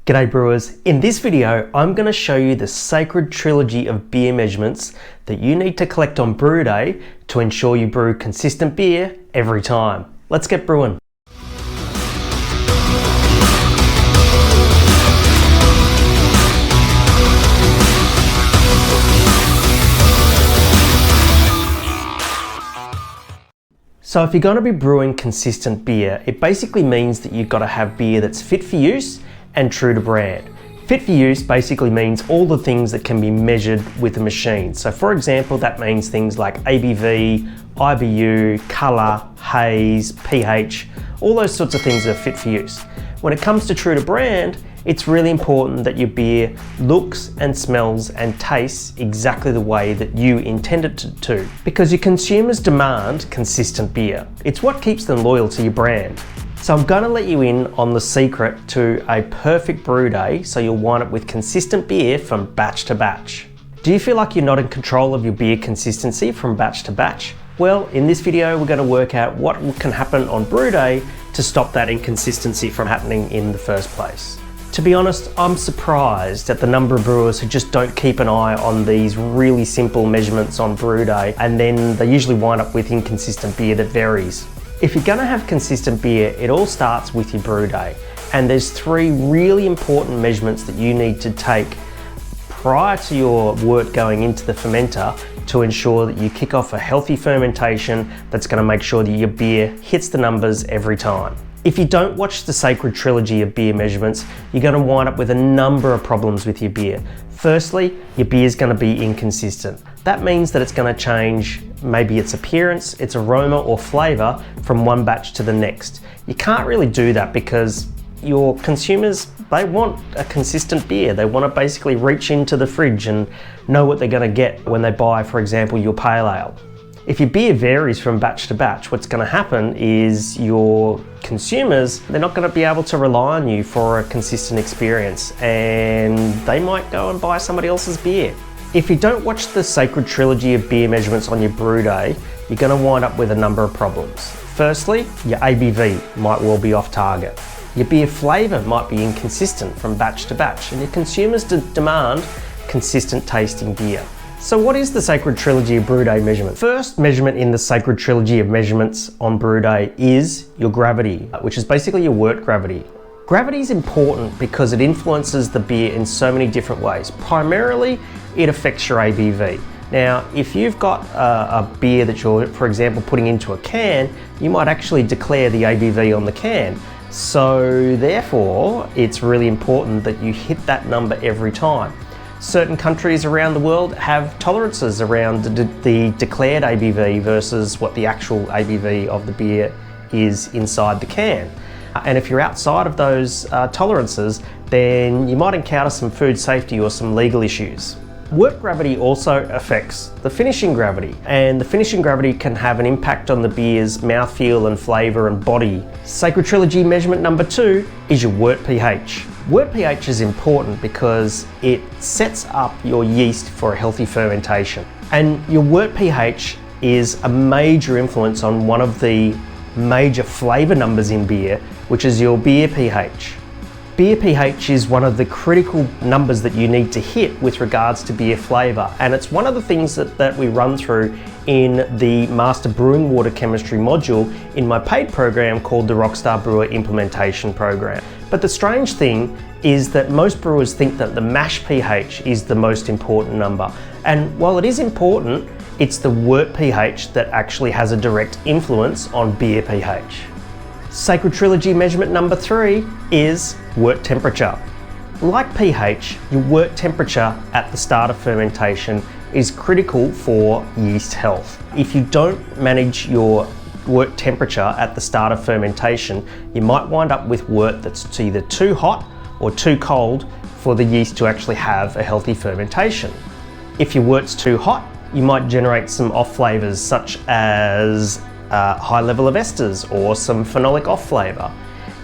G'day brewers, in this video I'm going to show you the sacred trilogy of beer measurements that you need to collect on brew day to ensure you brew consistent beer every time. Let's get brewing. So if you're going to be brewing consistent beer, it basically means that you've got to have beer that's fit for use and true to brand. Fit for use basically means all the things that can be measured with a machine. So for example, that means things like ABV, IBU, colour, haze, pH, all those sorts of things are fit for use. When it comes to true to brand, it's really important that your beer looks and smells and tastes exactly the way that you intend it to, because your consumers demand consistent beer. It's what keeps them loyal to your brand. So I'm going to let you in on the secret to a perfect brew day so you'll wind up with consistent beer from batch to batch. Do you feel like you're not in control of your beer consistency from batch to batch? Well, in this video we're going to work out what can happen on brew day to stop that inconsistency from happening in the first place. To be honest, I'm surprised at the number of brewers who just don't keep an eye on these really simple measurements on brew day, and then they usually wind up with inconsistent beer that varies. If you're going to have consistent beer, it all starts with your brew day, and there's three really important measurements that you need to take prior to your wort going into the fermenter to ensure that you kick off a healthy fermentation that's going to make sure that your beer hits the numbers every time. If you don't watch the sacred trilogy of beer measurements, you're going to wind up with a number of problems with your beer. Firstly, your beer is going to be inconsistent. That means that it's going to change maybe its appearance, its aroma or flavour from one batch to the next. You can't really do that because your consumers, they want a consistent beer. They want to basically reach into the fridge and know what they're going to get when they buy, for example, your pale ale. If your beer varies from batch to batch, what's going to happen is your consumers, they're not going to be able to rely on you for a consistent experience, and they might go and buy somebody else's beer. If you don't watch the sacred trilogy of beer measurements on your brew day, you're going to wind up with a number of problems. Firstly, your ABV might well be off target. Your beer flavour might be inconsistent from batch to batch, and your consumers demand consistent tasting beer. So what is the sacred trilogy of brew day measurement? First measurement in the sacred trilogy of measurements on brew day is your gravity, which is basically your wort gravity. Gravity is important because it influences the beer in so many different ways. Primarily, it affects your ABV. Now, if you've got a beer that you're, for example, putting into a can, you might actually declare the ABV on the can. So therefore, it's really important that you hit that number every time. Certain countries around the world have tolerances around the declared ABV versus what the actual ABV of the beer is inside the can. And if you're outside of those tolerances, then you might encounter some food safety or some legal issues. Wort gravity also affects the finishing gravity, and the finishing gravity can have an impact on the beer's mouthfeel and flavour and body. Sacred Trilogy measurement number 2 is your wort pH. Wort pH is important because it sets up your yeast for a healthy fermentation. And your wort pH is a major influence on one of the major flavour numbers in beer, which is your beer pH. Beer pH is one of the critical numbers that you need to hit with regards to beer flavour, and it's one of the things that we run through in the Master Brewing Water Chemistry module in my paid program called the Rockstar Brewer Implementation Program. But the strange thing is that most brewers think that the mash pH is the most important number, and while it is important, it's the wort pH that actually has a direct influence on beer pH. Sacred Trilogy measurement number 3 is wort temperature. Like pH, your wort temperature at the start of fermentation is critical for yeast health. If you don't manage your wort temperature at the start of fermentation, you might wind up with wort that's either too hot or too cold for the yeast to actually have a healthy fermentation. If your wort's too hot, you might generate some off flavours such as high level of esters or some phenolic off flavour.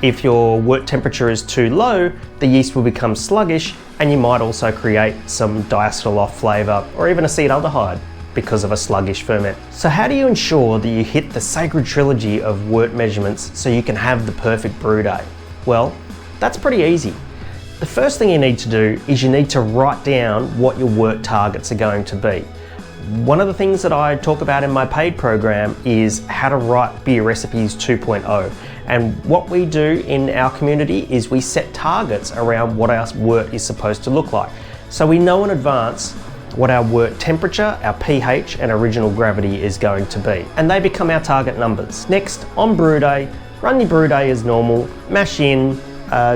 If your wort temperature is too low, the yeast will become sluggish, and you might also create some diacetyl off flavour or even acetaldehyde because of a sluggish ferment. So how do you ensure that you hit the sacred trilogy of wort measurements so you can have the perfect brew day? Well, that's pretty easy. The first thing you need to do is you need to write down what your wort targets are going to be. One of the things that I talk about in my paid program is how to write beer recipes 2.0. And what we do in our community is we set targets around what our wort is supposed to look like. So we know in advance what our wort temperature, our pH and original gravity is going to be. And they become our target numbers. Next, on brew day, run your brew day as normal, mash in,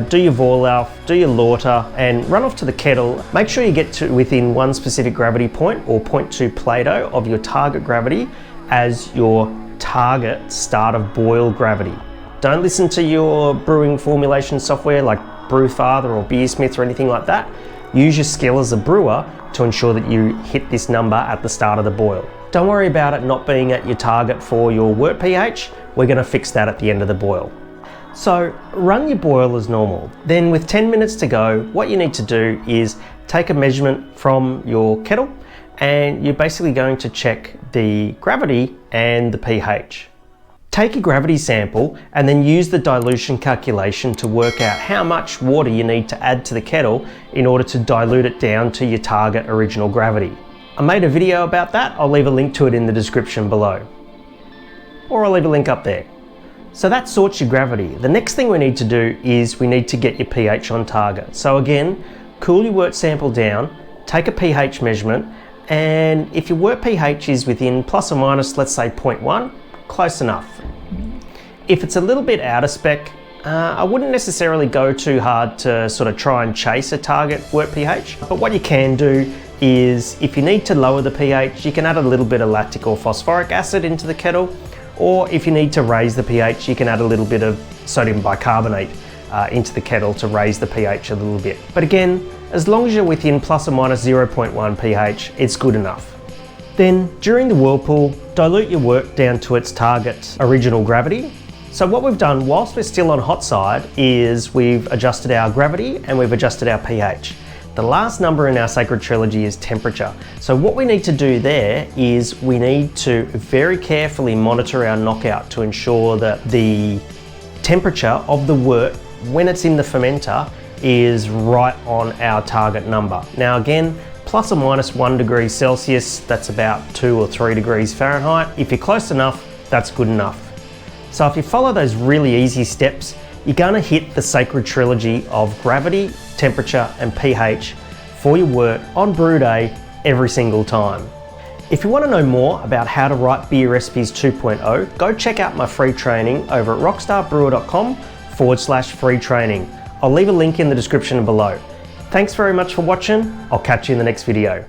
do your Vorlauf, do your lauter, and run off to the kettle. Make sure you get to within one specific gravity point or 0.2 Plato of your target gravity as your target start of boil gravity. Don't listen to your brewing formulation software like Brewfather or Beersmith or anything like that. Use your skill as a brewer to ensure that you hit this number at the start of the boil. Don't worry about it not being at your target for your wort pH. We're going to fix that at the end of the boil. So run your boil as normal. Then with 10 minutes to go, what you need to do is take a measurement from your kettle and you're basically going to check the gravity and the pH. Take a gravity sample and then use the dilution calculation to work out how much water you need to add to the kettle in order to dilute it down to your target original gravity. I made a video about that. I'll leave a link to it in the description below. Or I'll leave a link up there. So that sorts your gravity. The next thing we need to do is we need to get your pH on target. So again, cool your wort sample down, take a pH measurement, and if your wort pH is within plus or minus, let's say 0.1, close enough. If it's a little bit out of spec, I wouldn't necessarily go too hard to sort of try and chase a target wort pH, but what you can do is if you need to lower the pH, you can add a little bit of lactic or phosphoric acid into the kettle, or if you need to raise the pH, you can add a little bit of sodium bicarbonate into the kettle to raise the pH a little bit. But again, as long as you're within plus or minus 0.1 pH, it's good enough. Then during the whirlpool, dilute your wort down to its target original gravity. So what we've done whilst we're still on hot side is we've adjusted our gravity and we've adjusted our pH. The last number in our sacred trilogy is temperature. So what we need to do there is we need to very carefully monitor our knockout to ensure that the temperature of the wort when it's in the fermenter is right on our target number. Now again, plus or minus 1 degree Celsius, that's about 2 or 3 degrees Fahrenheit. If you're close enough, that's good enough. So if you follow those really easy steps, you're gonna hit the sacred trilogy of gravity, temperature and pH for your wort on brew day every single time. If you want to know more about how to write beer recipes 2.0, go check out my free training over at rockstarbrewer.com/free training. I'll leave a link in the description below. Thanks very much for watching. I'll catch you in the next video.